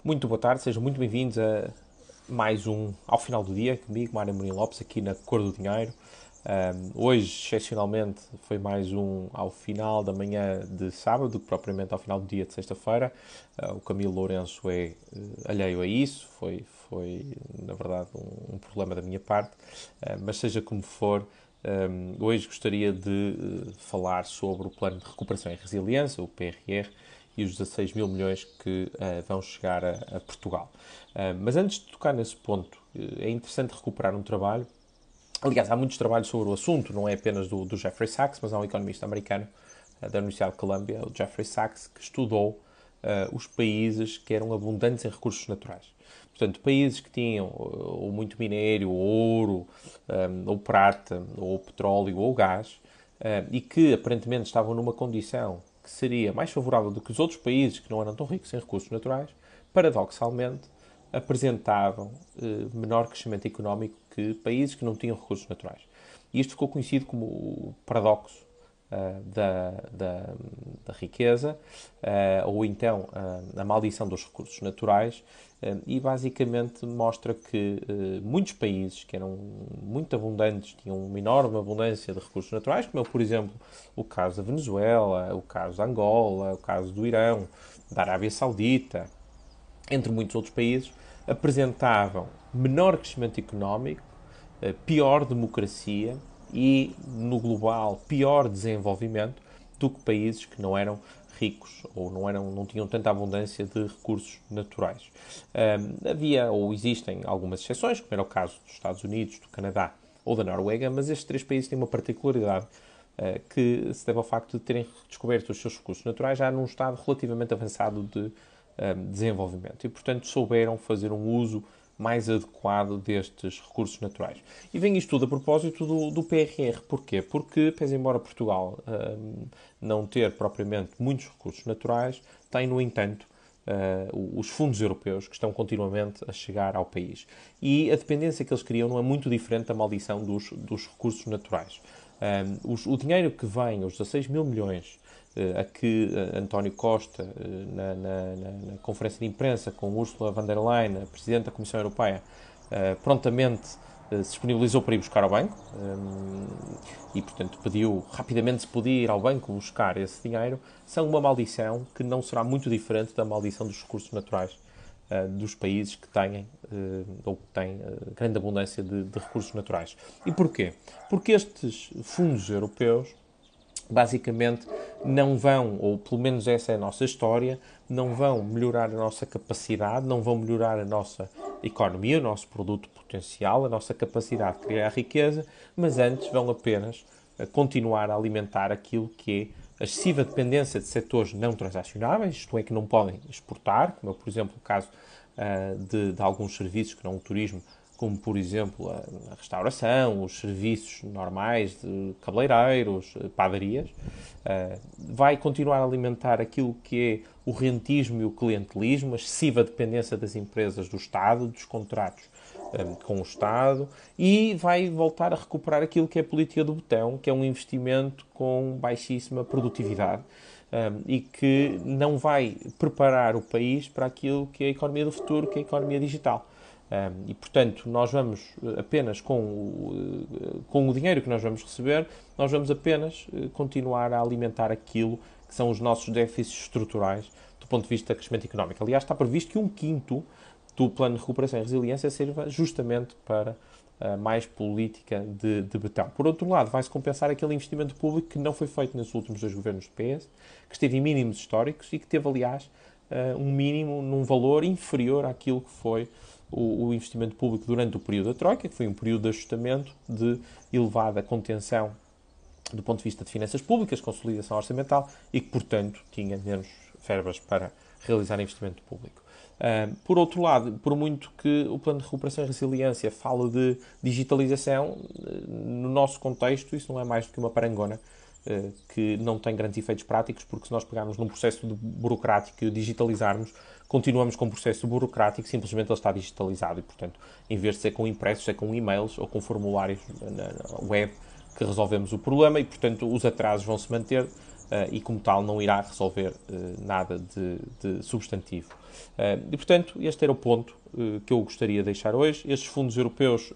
Muito boa tarde, sejam muito bem-vindos a mais um Ao Final do Dia, comigo, Mário Mourinho Lopes, aqui na Cor do Dinheiro. Hoje, excepcionalmente, foi mais um ao final da manhã de sábado, do que propriamente ao final do dia de sexta-feira. O Camilo Lourenço é alheio a isso, foi na verdade um problema da minha parte, mas seja como for, hoje gostaria de falar sobre o Plano de Recuperação e Resiliência, o PRR, e os 16 mil milhões que vão chegar a Portugal. Mas antes de tocar nesse ponto, é interessante recuperar um trabalho. Aliás, há muitos trabalhos sobre o assunto, não é apenas do Jeffrey Sachs, mas há um economista americano da Universidade de Columbia, o Jeffrey Sachs, que estudou os países que eram abundantes em recursos naturais. Portanto, países que tinham ou muito minério, ou ouro, ou prata, ou petróleo, ou gás, e que aparentemente estavam numa condição que seria mais favorável do que os outros países que não eram tão ricos em recursos naturais, paradoxalmente, apresentavam menor crescimento económico que países que não tinham recursos naturais. E isto ficou conhecido como o paradoxo da riqueza, ou então a maldição dos recursos naturais, e basicamente mostra que muitos países que eram muito abundantes, tinham uma enorme abundância de recursos naturais, como é, por exemplo, o caso da Venezuela, o caso da Angola, o caso do Irão, da Arábia Saudita, entre muitos outros países, apresentavam menor crescimento económico, pior democracia e, no global, pior desenvolvimento do que países que não eram ricos ou não tinham tanta abundância de recursos naturais. Havia ou existem algumas exceções, como era o caso dos Estados Unidos, do Canadá ou da Noruega, mas estes três países têm uma particularidade que se deve ao facto de terem descoberto os seus recursos naturais já num estado relativamente avançado de desenvolvimento e, portanto, souberam fazer um uso mais adequado destes recursos naturais. E vem isto tudo a propósito do PRR. Porquê? Porque, pese embora Portugal não ter propriamente muitos recursos naturais, tem, no entanto, os fundos europeus que estão continuamente a chegar ao país. E a dependência que eles criam não é muito diferente da maldição dos recursos naturais. O dinheiro que vem, os 16 mil milhões, a que António Costa, na conferência de imprensa com Ursula von der Leyen, a Presidente da Comissão Europeia, prontamente se disponibilizou para ir buscar ao banco e, portanto, pediu rapidamente se podia ir ao banco buscar esse dinheiro, são uma maldição que não será muito diferente da maldição dos recursos naturais dos países que têm ou que têm grande abundância de recursos naturais. E porquê? Porque estes fundos europeus basicamente não vão, ou pelo menos essa é a nossa história, não vão melhorar a nossa capacidade, não vão melhorar a nossa economia, o nosso produto potencial, a nossa capacidade de criar riqueza, mas antes vão apenas continuar a alimentar aquilo que é a excessiva dependência de setores não transacionáveis, isto é, que não podem exportar, como é, por exemplo, o caso de alguns serviços que não o turismo, como, por exemplo, a restauração, os serviços normais de cabeleireiros, padarias, vai continuar a alimentar aquilo que é o rentismo e o clientelismo, a excessiva dependência das empresas do Estado, dos contratos com o Estado, e vai voltar a recuperar aquilo que é a política do botão, que é um investimento com baixíssima produtividade, e que não vai preparar o país para aquilo que é a economia do futuro, que é a economia digital. E, portanto, nós vamos apenas, com o dinheiro que nós vamos receber, nós vamos apenas continuar a alimentar aquilo que são os nossos déficits estruturais do ponto de vista de crescimento económico. Aliás, está previsto que um quinto do Plano de Recuperação e Resiliência sirva justamente para mais política de betão. Por outro lado, vai-se compensar aquele investimento público que não foi feito nos últimos dois governos do PS, que esteve em mínimos históricos e que teve, aliás, um mínimo num valor inferior àquilo que foi o investimento público durante o período da Troika, que foi um período de ajustamento, de elevada contenção do ponto de vista de finanças públicas, consolidação orçamental, e que, portanto, tinha menos verbas para realizar investimento público. Por outro lado, por muito que o Plano de Recuperação e Resiliência fale de digitalização, no nosso contexto isso não é mais do que uma parangona que não tem grandes efeitos práticos, porque se nós pegarmos num processo burocrático e o digitalizarmos, continuamos com um processo burocrático, simplesmente ele está digitalizado e, portanto, em vez de ser com impressos, é com e-mails ou com formulários na web que resolvemos o problema e, portanto, os atrasos vão se manter e, como tal, não irá resolver nada de substantivo. E, portanto, este era o ponto que eu gostaria de deixar hoje. Estes fundos europeus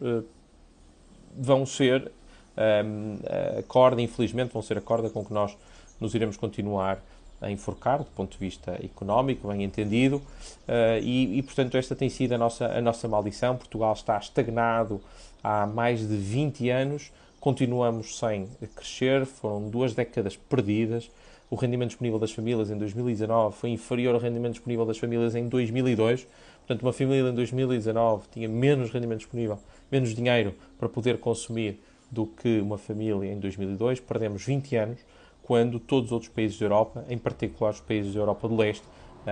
vão ser a corda, infelizmente, vão ser a corda com que nós nos iremos continuar a enforcar, do ponto de vista económico, bem entendido, portanto, esta tem sido a nossa maldição. Portugal está estagnado há mais de 20 anos, continuamos sem crescer, foram 2 décadas perdidas. O rendimento disponível das famílias em 2019 foi inferior ao rendimento disponível das famílias em 2002. Portanto, uma família em 2019 tinha menos rendimento disponível, menos dinheiro para poder consumir do que uma família em 2002. Perdemos 20 anos, quando todos os outros países da Europa, em particular os países da Europa do Leste,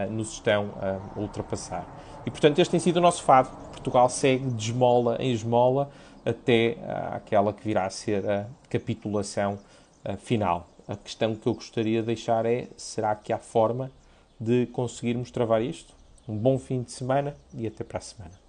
nos estão a ultrapassar. E, portanto, este tem sido o nosso fado. Portugal segue de esmola em esmola até aquela que virá a ser a capitulação final. A questão que eu gostaria de deixar é: será que há forma de conseguirmos travar isto? Um bom fim de semana e até para a semana.